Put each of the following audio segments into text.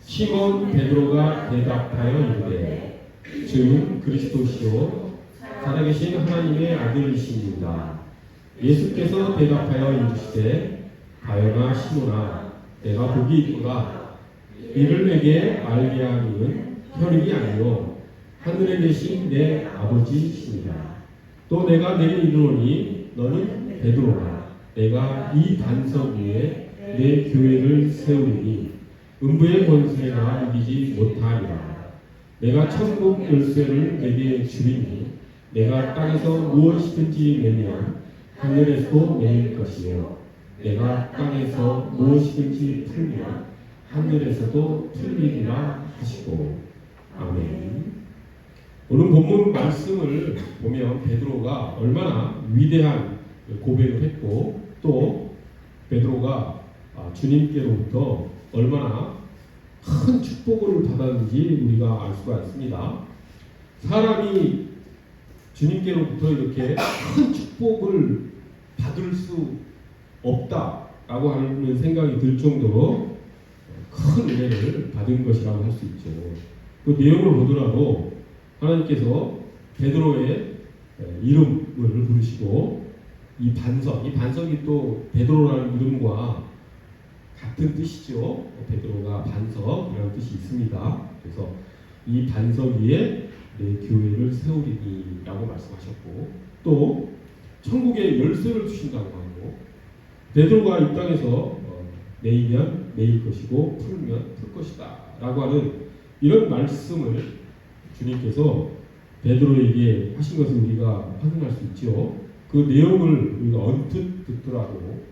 시몬 베드로가 대답하여 이르되 주는 그리스도시요 살아계신 하나님의 아들이시니이다. 예수께서 대답하여 이르시되 가여나 시몬아 내가 복이 있도다. 이를 내게 알게 하니는 혈육이 아니요 하늘에 계신 내 아버지시니라. 또 내가 내게 이르노니 너는 베드로라. 내가 이 반석 위에 내 교회를 세우리니 음부의 권세가 이기지 못하리라. 내가 천국 열쇠를 내게 주리니 내가 땅에서 무엇이든지 내면 하늘에서도 내릴 것이요 내가 땅에서 무엇이든지 풀면 하늘에서도 풀리리라 하시고. 아멘. 오늘 본문 말씀을 보면 베드로가 얼마나 위대한 고백을 했고 또 베드로가 주님께로부터 얼마나 큰 축복을 받았는지 우리가 알 수가 있습니다. 사람이 주님께로부터 이렇게 큰 축복을 받을 수 없다라고 하는 생각이 들 정도로 큰 은혜를 받은 것이라고 할 수 있죠. 그 내용을 보더라도 하나님께서 베드로의 이름을 부르시고 이 반석이 또 베드로라는 이름과 같은 뜻이죠. 베드로가 반석이라는 뜻이 있습니다. 그래서 이 반석 위에 내 교회를 세우리니라고 말씀하셨고 또 천국의 열쇠를 주신다고 하고 베드로가 이 땅에서 매이면 매일 것이고 풀면 풀 것이다 라고 하는 이런 말씀을 주님께서 베드로에게 하신 것을 우리가 확인할 수 있죠. 그 내용을 우리가 언뜻 듣더라도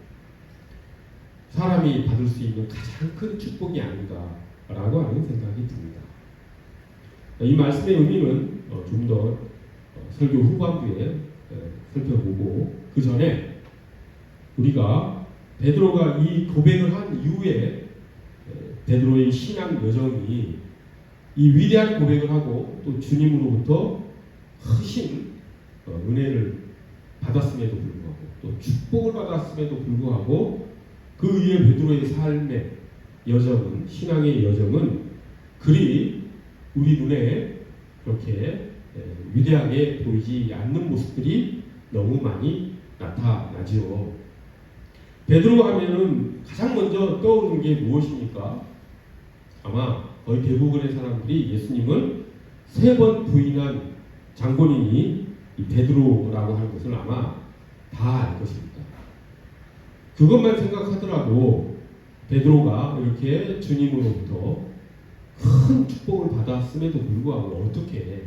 사람이 받을 수 있는 가장 큰 축복이 아닌가라고 하는 생각이 듭니다. 이 말씀의 의미는 좀 더 설교 후반부에 살펴보고 그 전에 우리가 베드로가 이 고백을 한 이후에 베드로의 신앙 여정이 이 위대한 고백을 하고 또 주님으로부터 크신 은혜를 받았음에도 불구하고 또 축복을 받았음에도 불구하고 그 위에 베드로의 삶의 여정은 신앙의 여정은 그리 우리 눈에 그렇게 위대하게 보이지 않는 모습들이 너무 많이 나타나지요. 베드로가 하면은 가장 먼저 떠오르는 게 무엇입니까? 아마 거의 대부분의 사람들이 예수님을 3번 부인한 장본인이 이 베드로라고 하는 것을 아마 다 알 것입니다. 그것만 생각하더라도 베드로가 이렇게 주님으로부터 큰 축복을 받았음에도 불구하고 어떻게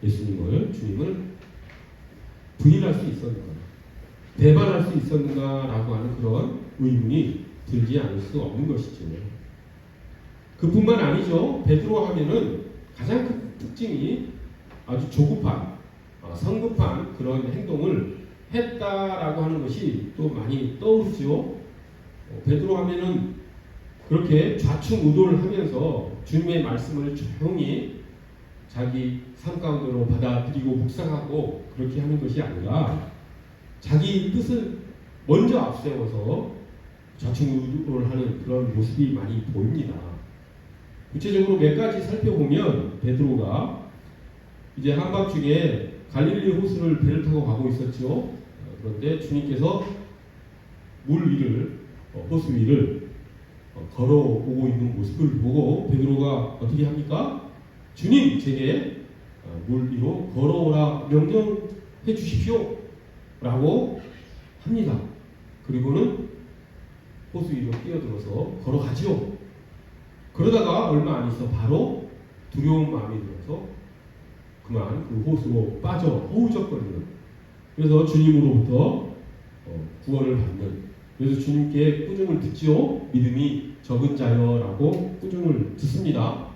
주님을 부인할 수 있었는가, 배반할 수 있었는가라고 하는 그런 의문이 들지 않을 수 없는 것이죠. 그뿐만 아니죠. 베드로 하면은 가장 큰 특징이 아주 조급한, 성급한 그런 행동을 했다라고 하는 것이 또 많이 떠오르죠. 베드로 하면은 그렇게 좌충우돌을 하면서 주님의 말씀을 조용히 자기 삶 가운데로 받아들이고 묵상하고 그렇게 하는 것이 아니라 자기 뜻을 먼저 앞세워서 좌충우돌을 하는 그런 모습이 많이 보입니다. 구체적으로 몇 가지 살펴보면 베드로가 이제 한밤중에 갈릴리 호수를 배를 타고 가고 있었죠. 그런데 주님께서 물 위를 호수 위를 걸어오고 있는 모습을 보고 베드로가 어떻게 합니까? 주님, 제게 물 위로 걸어오라 명령해 주십시오 라고 합니다. 그리고는 호수 위로 뛰어들어서 걸어가죠. 그러다가 얼마 안 있어 바로 두려운 마음이 들어서 그만 그 호수로 빠져 허우적거리는, 그래서 주님으로부터 구원을 받는, 그래서 주님께 꾸중을 듣지요. 믿음이 적은 자여라고 꾸중을 듣습니다.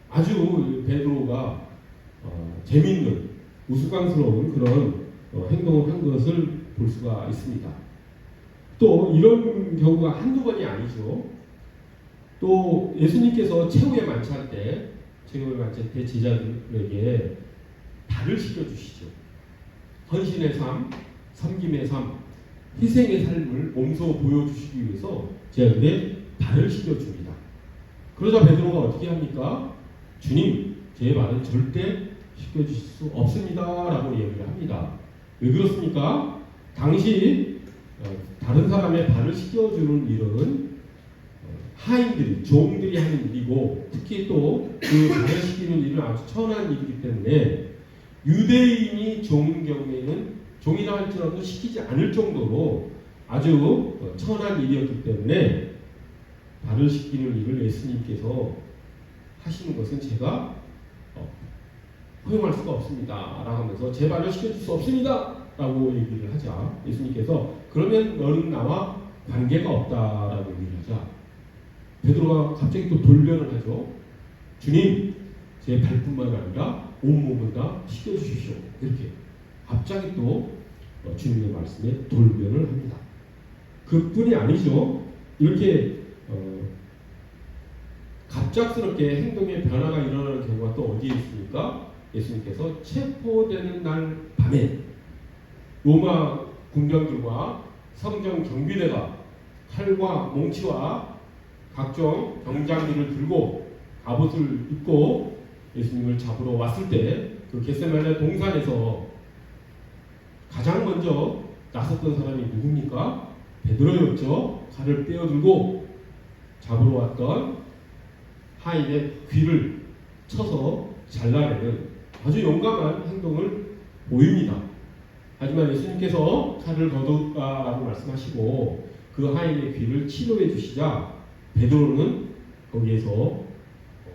아주 베드로가 재미있는 우스꽝스러운 그런 행동을 한 것을 볼 수가 있습니다. 또 이런 경우가 한두 번이 아니죠. 또 예수님께서 최후의 만찬 때 제자들에게 발을 씻겨주시죠. 헌신의 삶, 섬김의 삶, 희생의 삶을 몸소 보여주시기 위해서 제자들의 발을 씻겨줍니다. 그러자 베드로가 어떻게 합니까? 주님, 제 발은 절대 씻겨주실 수 없습니다 라고 얘기를 합니다. 왜 그렇습니까? 당시 다른 사람의 발을 씻겨주는 일은 하인들이, 종들이 하는 일이고, 특히 또 그 발을 씻기는 일은 아주 천한 일이기 때문에 유대인이 종인 경우에는 종이라 할지라도 씻기지 않을 정도로 아주 천한 일이었기 때문에 발을 씻기는 일을 예수님께서 하시는 것은 제가 허용할 수가 없습니다 라고 하면서 제 발을 씻겨줄 수 없습니다 라고 얘기를 하자 예수님께서 그러면 너는 나와 관계가 없다라고 얘기를 하자 베드로가 갑자기 또 돌변을 하죠. 주님, 제 발뿐만 아니라 온몸을 다 씻겨주십시오. 이렇게 갑자기 또 주님의 말씀에 돌변을 합니다. 그뿐이 아니죠. 이렇게 갑작스럽게 행동의 변화가 일어나는 경우가 또 어디에 있습니까? 예수님께서 체포되는 날 밤에 로마 군병들과 성전 경비대가 칼과 몽치와 각종 병장비를 들고 갑옷을 입고 예수님을 잡으러 왔을 때 그 겟세마네 동산에서 가장 먼저 나섰던 사람이 누굽니까? 베드로였죠. 칼을 빼어들고 잡으러 왔던 하인의 귀를 쳐서 잘라내는 아주 용감한 행동을 보입니다. 하지만 예수님께서 칼을 거둘까라고 말씀하시고 그 하인의 귀를 치료해 주시자 베드로는 거기에서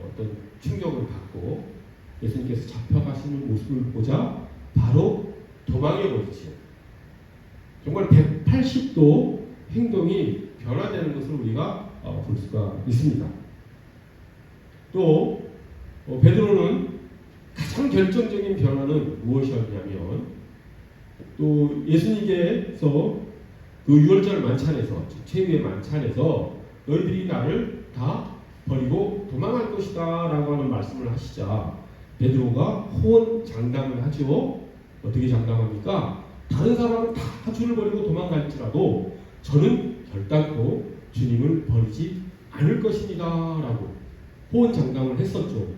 어떤 충격을 받고 예수님께서 잡혀가시는 모습을 보자 바로 도망해 버리죠. 정말 180도 행동이 변화되는 것을 우리가 볼 수가 있습니다. 또 베드로는 가장 결정적인 변화는 무엇이었냐면 또 예수님께서 그 유월절 만찬에서 최후의 만찬에서 너희들이 나를 다 버리고 도망할 것이다 라고 하는 말씀을 하시자 베드로가 호언장담을 하죠. 어떻게 장담합니까? 다른 사람은 다 주를 버리고 도망갈지라도 저는 결단코 주님을 버리지 않을 것입니다 라고 호언장담을 했었죠.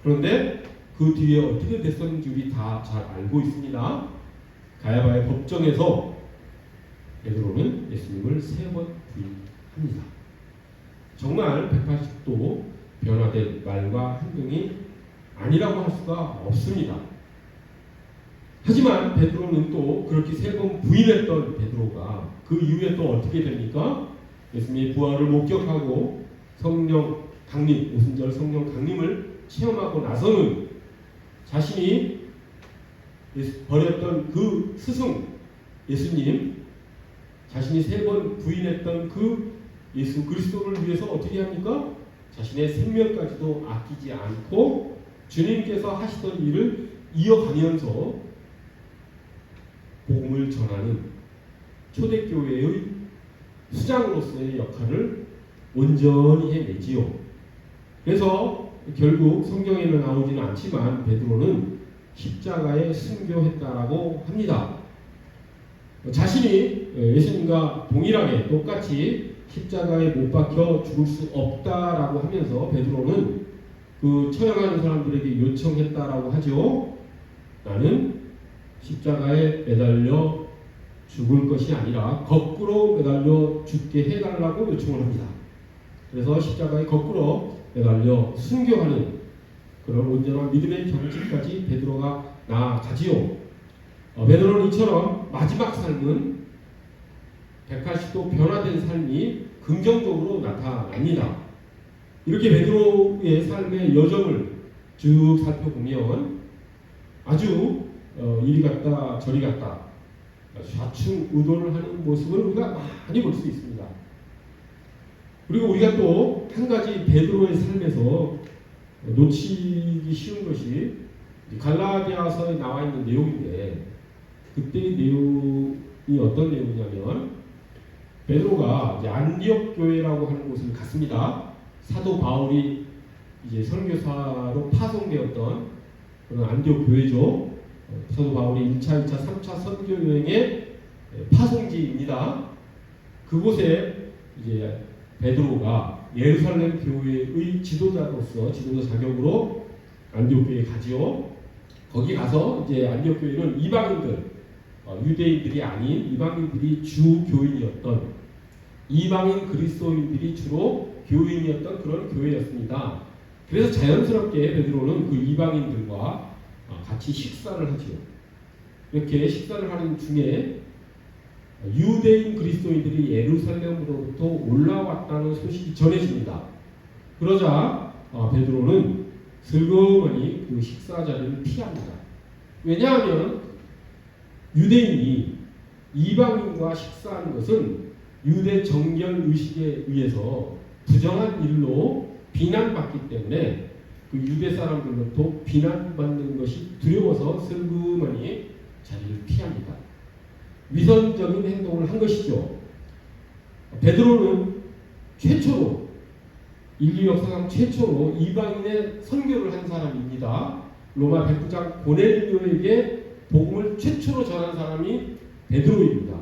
그런데 그 뒤에 어떻게 됐었는지 우리 다 잘 알고 있습니다. 가야바의 법정에서 베드로는 예수님을 3번 부인합니다. 정말 180도 변화된 말과 행동이 아니라고 할 수가 없습니다. 하지만 베드로는 또 그렇게 3번 부인했던 베드로가 그 이후에 또 어떻게 됩니까? 예수님의 부활을 목격하고 성령 강림, 오순절 성령 강림을 체험하고 나서는 자신이 버렸던 그 스승 예수님, 자신이 3번 부인했던 그 예수 그리스도를 위해서 어떻게 합니까? 자신의 생명까지도 아끼지 않고 주님께서 하시던 일을 이어가면서 복음을 전하는 초대교회의 수장으로서의 역할을 온전히 해내지요. 그래서 결국 성경에는 나오지는 않지만 베드로는 십자가에 순교했다라고 합니다. 자신이 예수님과 동일하게 똑같이 십자가에 못 박혀 죽을 수 없다라고 하면서 베드로는 그 처형하는 사람들에게 요청했다라고 하죠. 나는 십자가에 매달려 죽을 것이 아니라 거꾸로 매달려 죽게 해달라고 요청을 합니다. 그래서 십자가에 거꾸로 매달려 순교하는 그런 온전한 믿음의 경지까지 베드로가 나아가지요. 베드로는 이처럼 마지막 삶은 180도 변화된 삶이 긍정적으로 나타납니다. 이렇게 베드로의 삶의 여정을 쭉 살펴보면 아주 이리 갔다 저리 갔다 좌충우돌을 하는 모습을 우리가 많이 볼 수 있습니다. 그리고 우리가 또 한 가지 베드로의 삶에서 놓치기 쉬운 것이 갈라디아서에 나와 있는 내용인데 그때의 내용이 어떤 내용이냐면 베드로가 이제 안디옥 교회라고 하는 곳을 갔습니다. 사도 바울이 이제 선교사로 파송되었던 그런 안디옥 교회죠. 사도 바울이 1차, 2차, 3차 선교 여행의 파송지입니다. 그곳에 이제 베드로가 예루살렘 교회의 지도자로서 지도자 자격으로 안디옥 교회에 가지요. 거기 가서 이제 안디옥 교회는 이방인들, 유대인들이 아닌 이방인들이 주 교인이었던, 이방인 그리스도인들이 주로 교인이었던 그런 교회였습니다. 그래서 자연스럽게 베드로는 그 이방인들과 같이 식사를 하지요. 이렇게 식사를 하는 중에 유대인 그리스도인들이 예루살렘으로부터 올라왔다는 소식이 전해집니다. 그러자 베드로는 슬그머니 그 식사 자리를 피합니다. 왜냐하면 유대인이 이방인과 식사하는 것은 유대 정결 의식에 의해서 부정한 일로 비난받기 때문에 그 유대 사람들로부터 비난받는 것이 두려워서 슬그머니 자리를 피합니다. 위선적인 행동을 한 것이죠. 베드로는 최초로, 인류 역사상 최초로 이방인의 선교를 한 사람입니다. 로마 백부장 고넬료에게 복음을 최초로 전한 사람이 베드로입니다.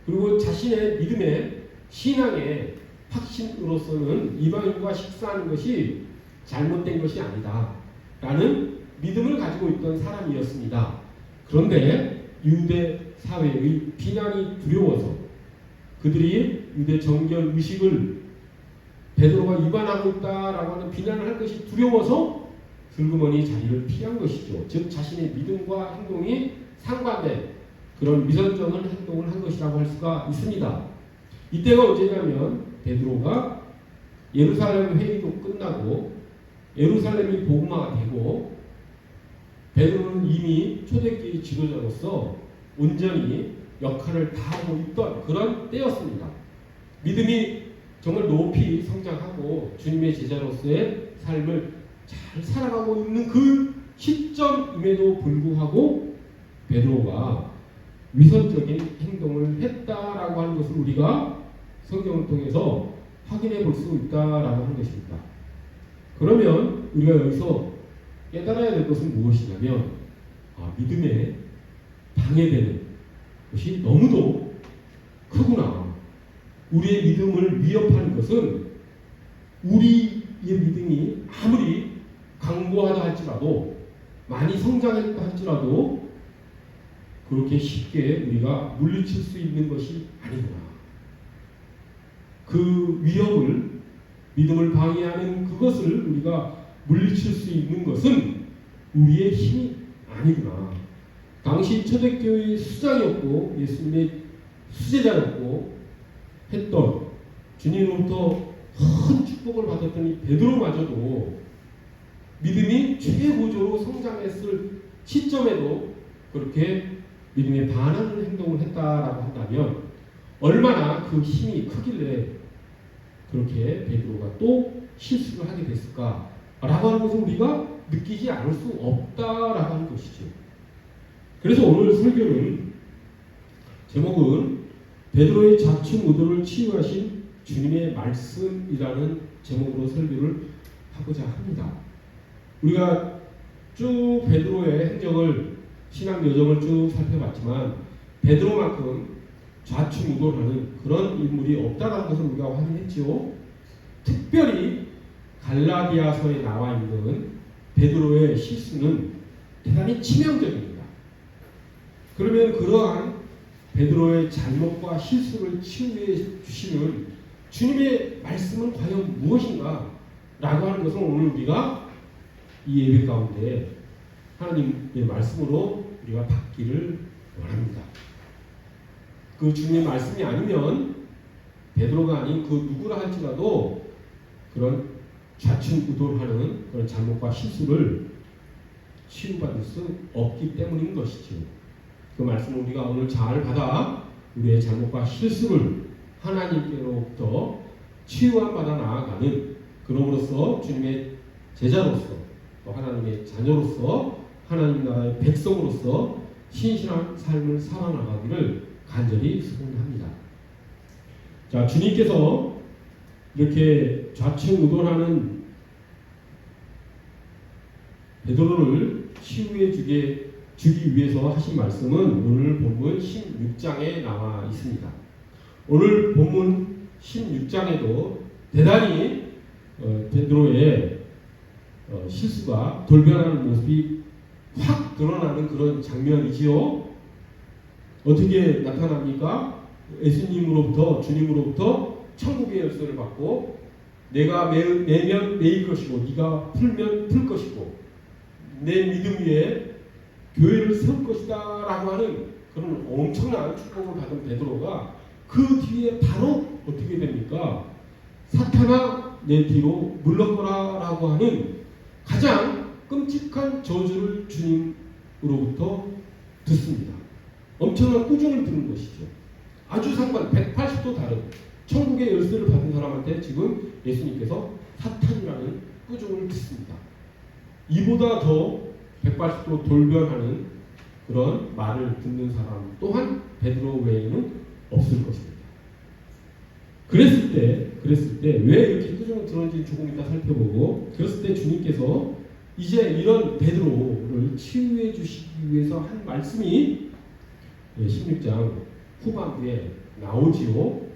그리고 자신의 믿음의 신앙의 확신으로서는 이방인과 식사하는 것이 잘못된 것이 아니다 라는 믿음을 가지고 있던 사람이었습니다. 그런데 유대 사회의 비난이 두려워서 그들이 유대 정결 의식을 베드로가 위반하고 있다라고 하는 비난을 할 것이 두려워서 슬그머니 자리를 피한 것이죠. 즉 자신의 믿음과 행동이 상반된 그런 위선적인 행동을 한 것이라고 할 수가 있습니다. 이때가 언제냐면 베드로가 예루살렘 회의도 끝나고 예루살렘이 복음화가 되고 베드로는 이미 초대교회 지도자로서 온전히 역할을 다하고 있던 그런 때였습니다. 믿음이 정말 높이 성장하고 주님의 제자로서의 삶을 잘 살아가고 있는 그 시점임에도 불구하고 베드로가 위선적인 행동을 했다라고 하는 것을 우리가 성경을 통해서 확인해 볼 수 있다라고 하는 것입니다. 그러면 우리가 여기서 깨달아야 될 것은 무엇이냐면 믿음에 방해되는 것이 너무도 크구나. 우리의 믿음을 위협하는 것은 우리의 믿음이 아무리 강고하다 할지라도 많이 성장했다 할지라도 그렇게 쉽게 우리가 물리칠 수 있는 것이 아니구나. 그 위협을, 믿음을 방해하는 그것을 우리가 물리칠 수 있는 것은 우리의 힘이 아니구나. 당시 초대교회의 수장이었고 예수님의 수제자였고 했던 주님으로부터 큰 축복을 받았던 이 베드로마저도 믿음이 최고조로 성장했을 시점에도 그렇게 믿음에 반하는 행동을 했다라고 한다면 얼마나 그 힘이 크길래 그렇게 베드로가 또 실수를 하게 됐을까라고 하는 것을 우리가 느끼지 않을 수 없다라고 하는 것이죠. 그래서 오늘 설교는 제목은 베드로의 좌충우돌을 치유하신 주님의 말씀이라는 제목으로 설교를 하고자 합니다. 우리가 쭉 베드로의 행적을, 신앙 여정을 쭉 살펴봤지만 베드로만큼 좌충우돌하는 그런 인물이 없다는 것을 우리가 확인했죠. 특별히 갈라디아서에 나와 있는 베드로의 실수는 대단히 치명적입니다. 그러면 그러한 베드로의 잘못과 실수를 치유해 주시는 주님의 말씀은 과연 무엇인가? 라고 하는 것을 오늘 우리가 이 예배 가운데 하나님의 말씀으로 우리가 받기를 원합니다. 그 주님의 말씀이 아니면 베드로가 아닌 그 누구라 할지라도 그런 좌충우돌하는 그런 잘못과 실수를 치유받을 수 없기 때문인 것이죠. 그 말씀을 우리가 오늘 잘 받아 우리의 잘못과 실수를 하나님께로부터 치유함 받아 나아가는, 그럼으로써 주님의 제자로서 또 하나님의 자녀로서 하나님 나라의 백성으로서 신실한 삶을 살아나가기를 간절히 소원합니다. 자, 주님께서 이렇게 좌충우돌하는 베드로를 치유해 주기 위해서 하신 말씀은 오늘 본문 16장에 나와 있습니다. 오늘 본문 16장에도 대단히 베드로의 실수가 돌변하는 모습이 확 드러나는 그런 장면이지요. 어떻게 나타납니까? 예수님으로부터, 주님으로부터 천국의 열쇠를 받고 내가 매면 매일 것이고 네가 풀면 풀 것이고 내 믿음 위에 교회를 세울 것이다 라고 하는 그런 엄청난 축복을 받은 베드로가 그 뒤에 바로 어떻게 됩니까? 사탄아 내 뒤로 물러거라 라고 하는 가장 끔찍한 저주를 주님으로부터 듣습니다. 엄청난 꾸중을 듣는 것이죠. 아주 상관 180도 다른 천국의 열쇠를 받은 사람한테 지금 예수님께서 사탄이라는 꾸중을 듣습니다. 이보다 더 180도 돌변하는 그런 말을 듣는 사람 또한 베드로 외에는 없을 것입니다. 그랬을 때 왜 이렇게 꾸중을 들었는지 조금 이따 살펴보고, 그랬을 때 주님께서 이제 이런 베드로를 치유해 주시기 위해서 한 말씀이 16장 후반부에 나오지요.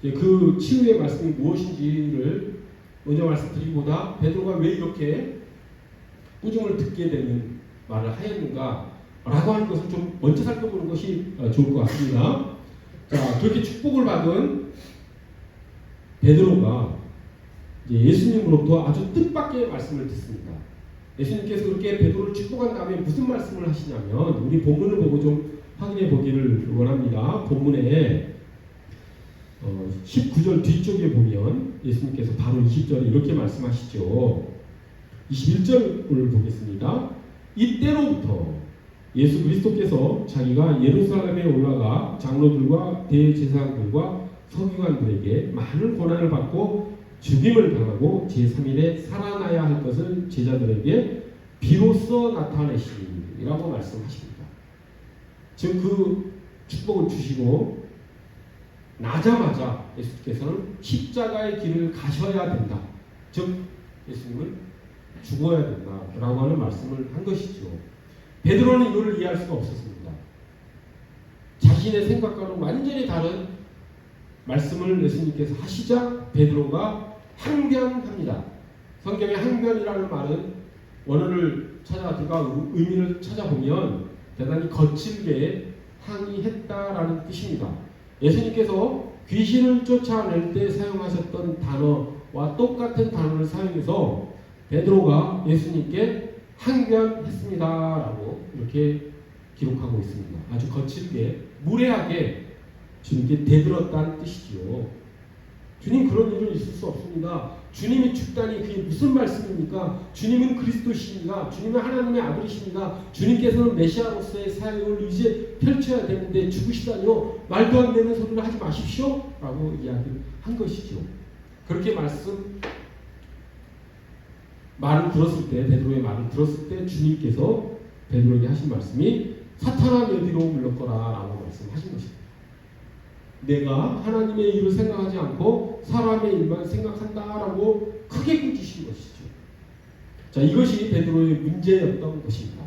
그 치유의 말씀이 무엇인지를 먼저 말씀드리기보다 베드로가 왜 이렇게 꾸중을 듣게 되는 말을 하였는가 라고 하는 것을 좀 먼저 살펴보는 것이 좋을 것 같습니다. 자, 그렇게 축복을 받은 베드로가 예수님으로부터 아주 뜻밖의 말씀을 듣습니다. 예수님께서 그렇게 베드로를 축복한 다음에 무슨 말씀을 하시냐면, 우리 본문을 보고 좀 확인해 보기를 원합니다. 본문에 19절 뒤쪽에 보면 예수님께서 바로 20절에 이렇게 말씀하시죠. 21절을 보겠습니다. 이때로부터 예수 그리스도께서 자기가 예루살렘에 올라가 장로들과 대제사장들과 서기관들에게 많은 고난을 받고 죽임을 당하고 제3일에 살아나야 할 것을 제자들에게 비로소 나타내시리라고 말씀하십니다. 지금 그 축복을 주시고 나자마자 예수께서는 십자가의 길을 가셔야 된다. 즉 예수님은 죽어야 된다라고 하는 말씀을 한 것이죠. 베드로는 이거를 이해할 수가 없었습니다. 자신의 생각과는 완전히 다른 말씀을 예수님께서 하시자 베드로가 항변합니다. 성경의 항변이라는 말은 원어를 찾아들어가 의미를 찾아보면 대단히 거칠게 항의했다라는 뜻입니다. 예수님께서 귀신을 쫓아낼 때 사용하셨던 단어와 똑같은 단어를 사용해서 베드로가 예수님께 항변했습니다라고 이렇게 기록하고 있습니다. 아주 거칠게 무례하게 주님께 대들었다는 뜻이지요. 주님 그런 일은 있을 수 없습니다. 주님이 죽다니 그게 무슨 말씀입니까? 주님은 그리스도십니다. 주님은 하나님의 아들이십니다. 주님께서는 메시아로서의 사역을 이제 펼쳐야 되는데 죽으시다니요. 말도 안 되는 소리를 하지 마십시오. 라고 이야기를 한 것이죠. 그렇게 말을 들었을 때, 베드로의 말을 들었을 때 주님께서 베드로에게 하신 말씀이 사탄아 내 뒤로 물러거라 라고 말씀하신 것입니다. 내가 하나님의 일을 생각하지 않고 사람의 일만 생각한다라고 크게 꾸짖으신 것이죠. 자, 이것이 베드로의 문제였던 것입니다.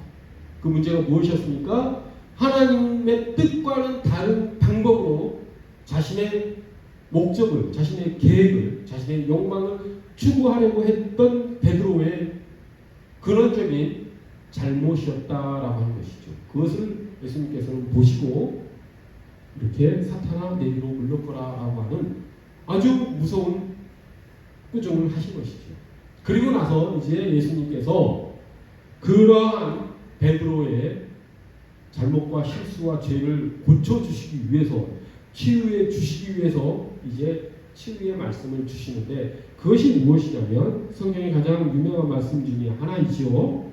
그 문제가 무엇이었습니까? 하나님의 뜻과는 다른 방법으로 자신의 목적을, 자신의 계획을, 자신의 욕망을 추구하려고 했던 베드로의 근원적인 잘못이었다라고 하는 것이죠. 그것을 예수님께서는 보시고 이렇게 사탄아 내 뒤로 물러거라라고 하는 아주 무서운 꾸중을 하신 것이죠. 그리고 나서 이제 예수님께서 그러한 베드로의 잘못과 실수와 죄를 고쳐주시기 위해서, 치유해 주시기 위해서 이제 치유의 말씀을 주시는데, 그것이 무엇이냐면 성경의 가장 유명한 말씀 중에 하나이지요.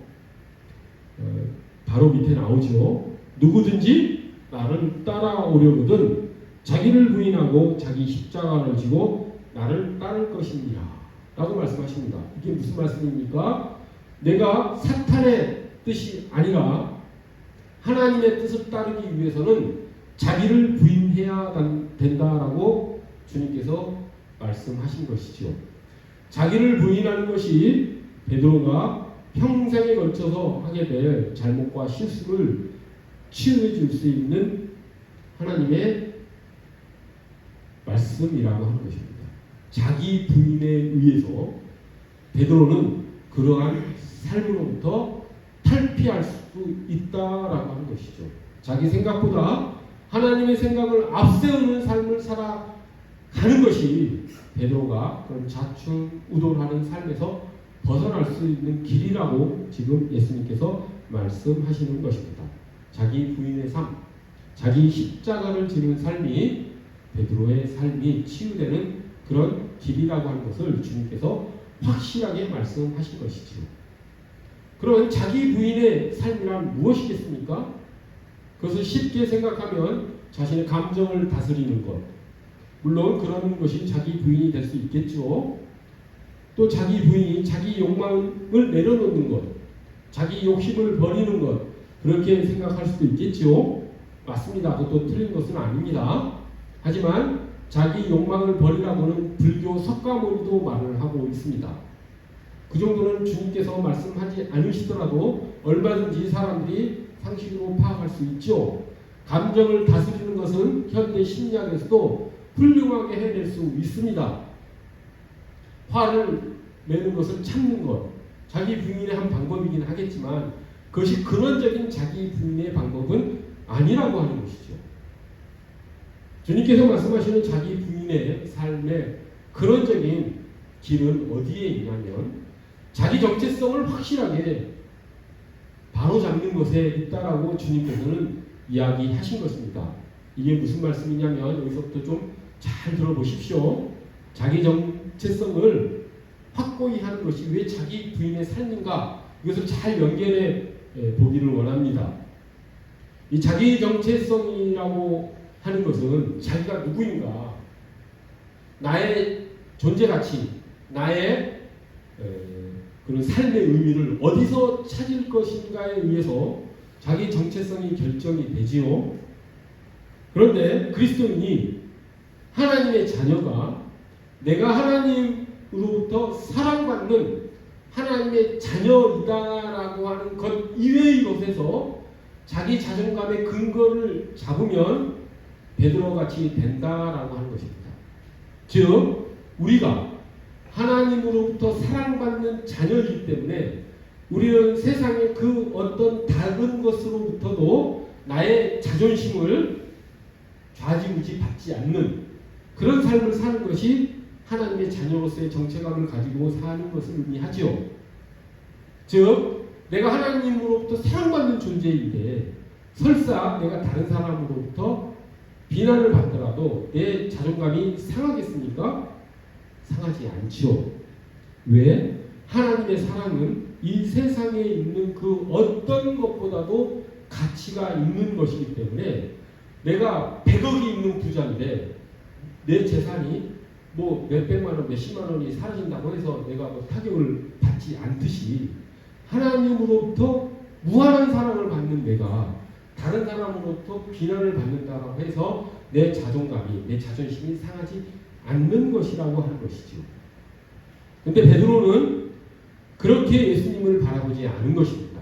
바로 밑에 나오죠. 누구든지 나를 따라오려거든 자기를 부인하고 자기 십자가를 지고 나를 따를 것이니라 라고 말씀하십니다. 이게 무슨 말씀입니까? 내가 사탄의 뜻이 아니라 하나님의 뜻을 따르기 위해서는 자기를 부인해야 된다라고 주님께서 말씀하신 것이죠. 자기를 부인하는 것이 베드로가 평생에 걸쳐서 하게 될 잘못과 실수를 치유해 줄 수 있는 하나님의 말씀이라고 하는 것입니다. 자기 부인에 의해서 베드로는 그러한 삶으로부터 탈피할 수 있다라고 하는 것이죠. 자기 생각보다 하나님의 생각을 앞세우는 삶을 살아가는 것이 베드로가 그런 좌충우돌하는 삶에서 벗어날 수 있는 길이라고 지금 예수님께서 말씀하시는 것입니다. 자기 부인의 삶, 자기 십자가를 지는 삶이 베드로의 삶이 치유되는 그런 길이라고 하는 것을 주님께서 확실하게 말씀하신 것이죠. 그러면 자기 부인의 삶이란 무엇이겠습니까? 그것을 쉽게 생각하면 자신의 감정을 다스리는 것, 물론 그런 것이 자기 부인이 될 수 있겠죠. 또 자기 부인이 자기 욕망을 내려놓는 것, 자기 욕심을 버리는 것, 그렇게 생각할 수도 있겠죠. 맞습니다. 그것도 틀린 것은 아닙니다. 하지만 자기 욕망을 버리라고는 불교 석가모니도 말을 하고 있습니다. 그 정도는 주님께서 말씀하지 않으시더라도 얼마든지 사람들이 상식으로 파악할 수 있죠. 감정을 다스리는 것은 현대 심리학에서도 훌륭하게 해낼 수 있습니다. 화를 내는 것을 참는 것, 자기 부인의 한 방법이긴 하겠지만 그것이 근원적인 자기 부인의 방법은 아니라고 하는 것이죠. 주님께서 말씀하시는 자기 부인의 삶의 근원적인 길은 어디에 있냐면 자기 정체성을 확실하게 바로잡는 것에 있다라고 주님께서는 이야기하신 것입니다. 이게 무슨 말씀이냐면 여기서부터 좀 잘 들어보십시오. 자기 정체성을 확고히 하는 것이 왜 자기 부인의 삶인가, 이것을 잘 연결해 보기를 원합니다. 이 자기 정체성이라고 하는 것은 자기가 누구인가, 나의 존재 가치, 나의 그런 삶의 의미를 어디서 찾을 것인가에 의해서 자기 정체성이 결정이 되지요. 그런데 그리스도인이 하나님의 자녀가 내가 하나님으로부터 사랑받는 하나님의 자녀이다라고 하는 것 이외의 것에서 자기 자존감의 근거를 잡으면 베드로같이 된다라고 하는 것입니다. 즉 우리가 하나님으로부터 사랑받는 자녀이기 때문에 우리는 세상의 그 어떤 다른 것으로부터도 나의 자존심을 좌지우지 받지 않는 그런 삶을 사는 것이 하나님의 자녀로서의 정체감을 가지고 사는 것을 의미하죠. 즉 내가 하나님으로부터 사랑받는 존재인데 설사 내가 다른 사람으로부터 비난을 받더라도 내 자존감이 상하겠습니까? 상하지 않죠. 왜? 하나님의 사랑은 이 세상에 있는 그 어떤 것보다도 가치가 있는 것이기 때문에 내가 100억이 있는 부자인데 내 재산이 뭐 몇백만 원, 몇십만 원이 사라진다고 해서 내가 뭐 타격을 받지 않듯이 하나님으로부터 무한한 사랑을 받는 내가 다른 사람으로부터 비난을 받는다고 해서 내 자존감이, 내 자존심이 상하지 않는 것이라고 하는 것이죠. 근데 베드로는 그렇게 예수님을 바라보지 않은 것입니다.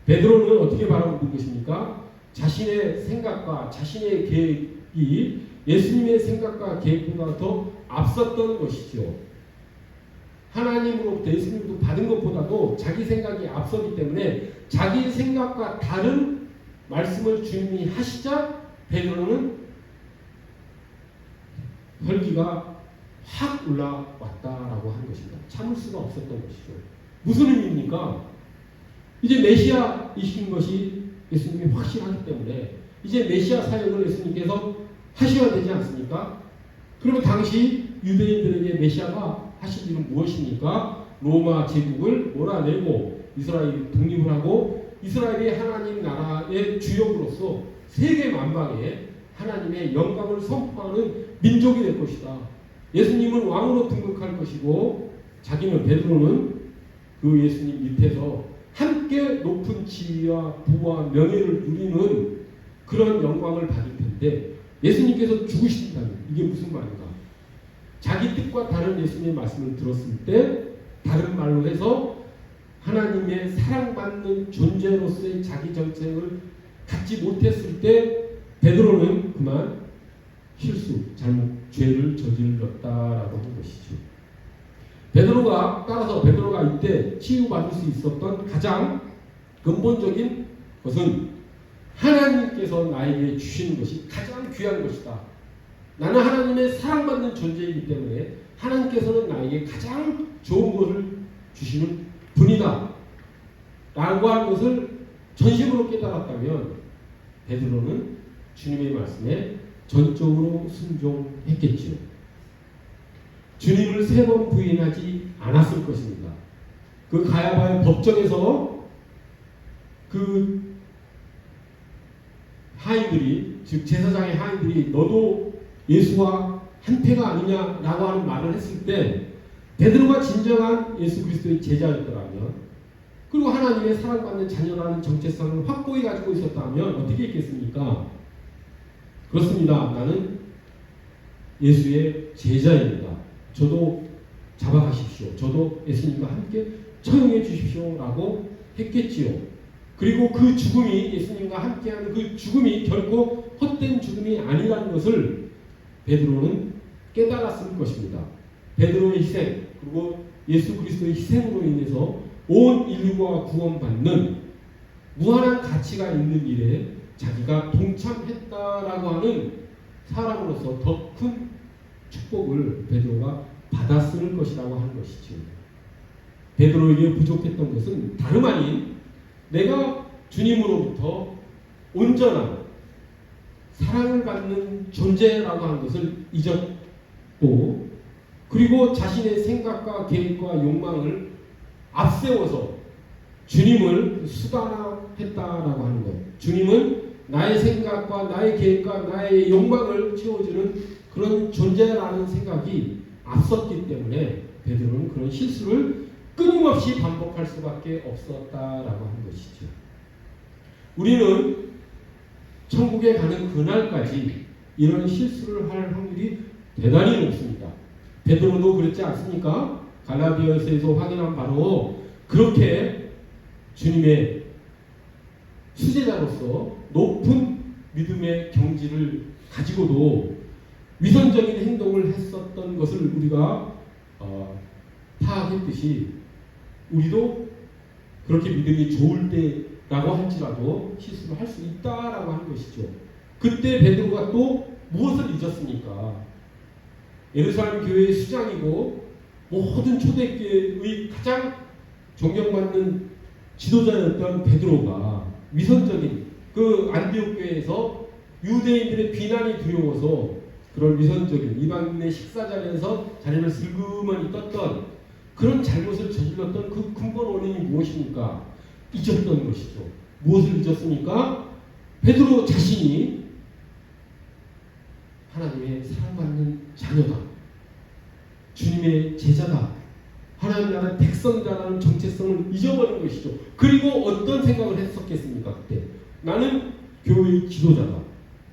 베드로는 어떻게 바라보는 것입니까? 자신의 생각과 자신의 계획이 예수님의 생각과 계획보다 더 앞섰던 것이죠. 하나님으로부터 예수님도 받은 것보다도 자기 생각이 앞서기 때문에 자기 생각과 다른 말씀을 주님이 하시자 베드로는 혈기가 확 올라왔다라고 하는 것입니다. 참을 수가 없었던 것이죠. 무슨 의미입니까? 이제 메시아이신 것이 예수님이 확실하기 때문에 이제 메시아 사역을 예수님께서 하셔야 되지 않습니까? 그러면 당시 유대인들에게 메시아가 하실 일은 무엇입니까? 로마 제국을 몰아내고 이스라엘이 독립을 하고 이스라엘이 하나님 나라의 주역으로서 세계 만방에 하나님의 영광을 선포하는 민족이 될 것이다. 예수님은 왕으로 등극할 것이고 자기는 베드로는 그 예수님 밑에서 함께 높은 지위와 부와 명예를 누리는 그런 영광을 받을 텐데 예수님께서 죽으신다면 이게 무슨 말인가? 자기 뜻과 다른 예수님의 말씀을 들었을 때 다른 말로 해서 하나님의 사랑받는 존재로서의 자기 정체를 갖지 못했을 때 베드로는 그만 실수, 잘못, 죄를 저지르게 저질렀다라고 하는 것이죠. 베드로가 이때 치유받을 수 있었던 가장 근본적인 것은 하나님께서 나에게 주신 것이 가장 귀한 것이다. 나는 하나님의 사랑받는 존재이기 때문에 하나님께서는 나에게 가장 좋은 것을 주시는 분이다 라고 하는 것을 전심으로 깨달았다면 베드로는 주님의 말씀에 전적으로 순종했겠지요. 주님을 3번 부인하지 않았을 것입니다. 그 가야바의 법정에서 그 하인들이, 즉 제사장의 하인들이 너도 예수와 한패가 아니냐라고 하는 말을 했을 때 베드로가 진정한 예수 그리스도의 제자였더라면, 그리고 하나님의 사랑받는 자녀라는 정체성을 확고히 가지고 있었다면 어떻게 했겠습니까? 그렇습니다. 나는 예수의 제자입니다. 저도 잡아가십시오. 저도 예수님과 함께 처형해 주십시오 라고 했겠지요. 그리고 그 죽음이, 예수님과 함께하는 그 죽음이 결코 헛된 죽음이 아니라는 것을 베드로는 깨달았을 것입니다. 베드로의 희생, 그리고 예수 그리스도의 희생으로 인해서 온 인류가 구원받는 무한한 가치가 있는 일에 자기가 동참했다라고 하는 사람으로서 더 큰 축복을 베드로가 받았을 것이라고 하는 것이죠. 베드로에게 부족했던 것은 다름 아닌 내가 주님으로부터 온전한 사랑을 받는 존재라고 하는 것을 잊었고, 그리고 자신의 생각과 계획과 욕망을 앞세워서 주님을 수단화했다라고 하는 것. 주님은 나의 생각과 나의 계획과 나의 욕망을 채워주는 그런 존재라는 생각이 앞섰기 때문에 베드로는 그런 실수를 끊임없이 반복할 수밖에 없었다라고 하는 것이죠. 우리는 천국에 가는 그날까지 이런 실수를 할 확률이 대단히 높습니다. 베드로도 그렇지 않습니까? 갈라디아서에서 확인한 바로 그렇게 주님의 수제자로서 높은 믿음의 경지를 가지고도 위선적인 행동을 했었던 것을 우리가 파악했듯이 우리도 그렇게 믿음이 좋을 때라고 할지라도 실수를 할 수 있다라고 하는 것이죠. 그때 베드로가 또 무엇을 잊었습니까? 예루살렘 교회의 수장이고 모든 초대교회의 가장 존경받는 지도자였던 베드로가 위선적인 그 안디옥 교회에서 유대인들의 비난이 두려워서 그런 위선적인 이방인의 식사 자리에서 자리를 슬그머니 떴던 그런 잘못을 저질렀던 그 근본 원인이 무엇입니까? 잊었던 것이죠. 무엇을 잊었습니까? 베드로 자신이 하나님의 사랑받는 자녀다. 주님의 제자다. 하나님 나라의 백성이다라는 정체성을 잊어버린 것이죠. 그리고 어떤 생각을 했었겠습니까? 그때 나는 교회의 지도자다.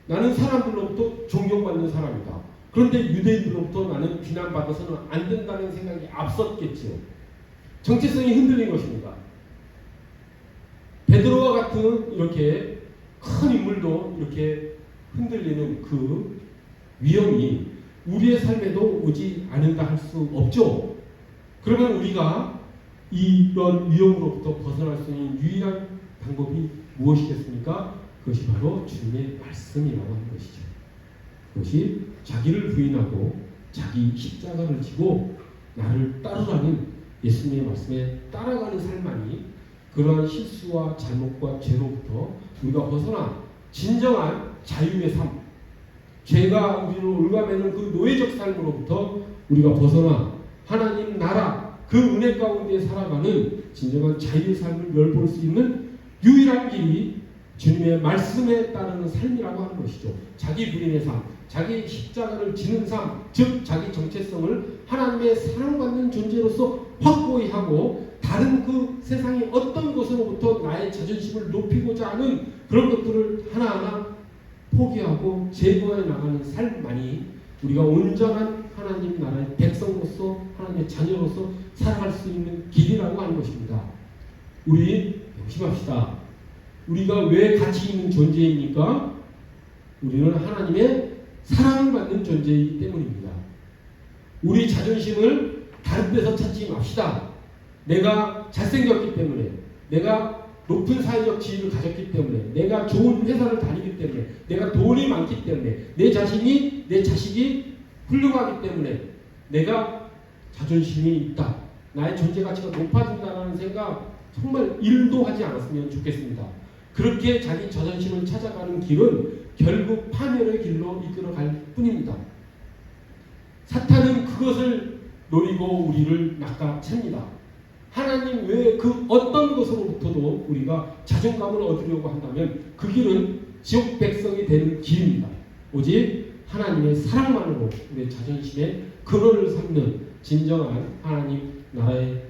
나는 사람들로부터 존경받는 사람이다. 그런데 유대인들로부터 나는 비난받아서는 안 된다는 생각이 앞섰겠죠. 정체성이 흔들린 것입니다. 베드로와 같은 이렇게 큰 인물도 이렇게 흔들리는 그 위험이 우리의 삶에도 오지 않는다 할 수 없죠. 그러면 우리가 이런 위험으로부터 벗어날 수 있는 유일한 방법이 무엇이겠습니까? 그것이 바로 주님의 말씀이라고 하는 것이죠. 그것이 자기를 부인하고 자기 십자가를 지고 나를 따르라는 예수님의 말씀에 따라가는 삶만이 그러한 실수와 잘못과 죄로부터 우리가 벗어나 진정한 자유의 삶, 죄가 우리를 올가매는 그 노예적 삶으로부터 우리가 벗어나 하나님 나라 그 은혜 가운데 살아가는 진정한 자유의 삶을 열볼 수 있는 유일한 길이 주님의 말씀에 따르는 삶이라고 하는 것이죠. 자기 부인의 삶, 자기 십자가를 지는 삶, 즉 자기 정체성을 하나님의 사랑받는 존재로서 확고히 하고 다른 그 세상의 어떤 것으로부터 나의 자존심을 높이고자 하는 그런 것들을 하나하나 포기하고 제거해 나가는 삶만이 우리가 온전한 하나님 나라의 백성으로서 하나님의 자녀로서 살아갈 수 있는 길이라고 하는 것입니다. 우리 명심합시다. 우리가 왜 가치 있는 존재입니까? 우리는 하나님의 사랑을 받는 존재이기 때문입니다. 우리 자존심을 다른 데서 찾지 맙시다. 내가 잘생겼기 때문에, 내가 높은 사회적 지위를 가졌기 때문에, 내가 좋은 회사를 다니기 때문에, 내가 돈이 많기 때문에, 내 자식이 훌륭하기 때문에 내가 자존심이 있다. 나의 존재 가치가 높아진다는 생각 정말 1도 하지 않았으면 좋겠습니다. 그렇게 자기 자존심을 찾아가는 길은 결국 파멸의 길로 이끌어갈 뿐입니다. 사탄은 그것을 노리고 우리를 낚아챕니다. 하나님 외에 그 어떤 것으로부터도 우리가 자존감을 얻으려고 한다면 그 길은 지옥 백성이 되는 길입니다. 오직 하나님의 사랑만으로 우리의 자존심의 근원을 삼는 진정한 하나님 나라의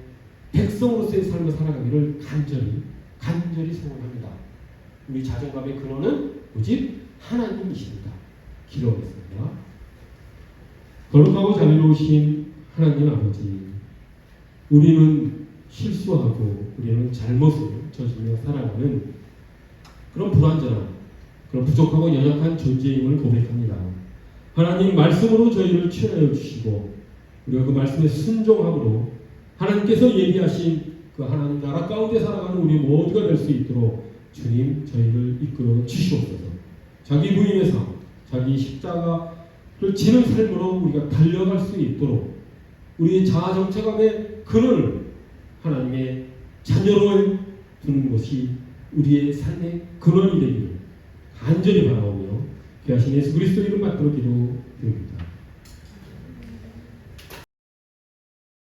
백성으로서의 삶을 살아가기를 간절히 소원합니다. 우리 자존감의 근원은 오직 하나님이십니다. 기도하겠습니다. 거룩하고 자비로우신 하나님 아버지, 우리는 실수하고 우리는 잘못을 저지르며 살아가는 그런 불완전한, 그런 부족하고 연약한 존재임을 고백합니다. 하나님 말씀으로 저희를 취하여 주시고 우리가 그 말씀에 순종함으로 하나님께서 얘기하신 그 하나님 나라 가운데 살아가는 우리 모두가 될 수 있도록 주님 저희를 이끌어 주시옵소서. 자기 부인의 삶, 자기 십자가를 지는 삶으로 우리가 달려갈 수 있도록 우리의 자아 정체감의 근원을 하나님의 자녀로 두는 것이 우리의 삶의 근원이 되기를 간절히 바라오며 귀하신 예수 그리스도 이름 받들어 기도드립니다.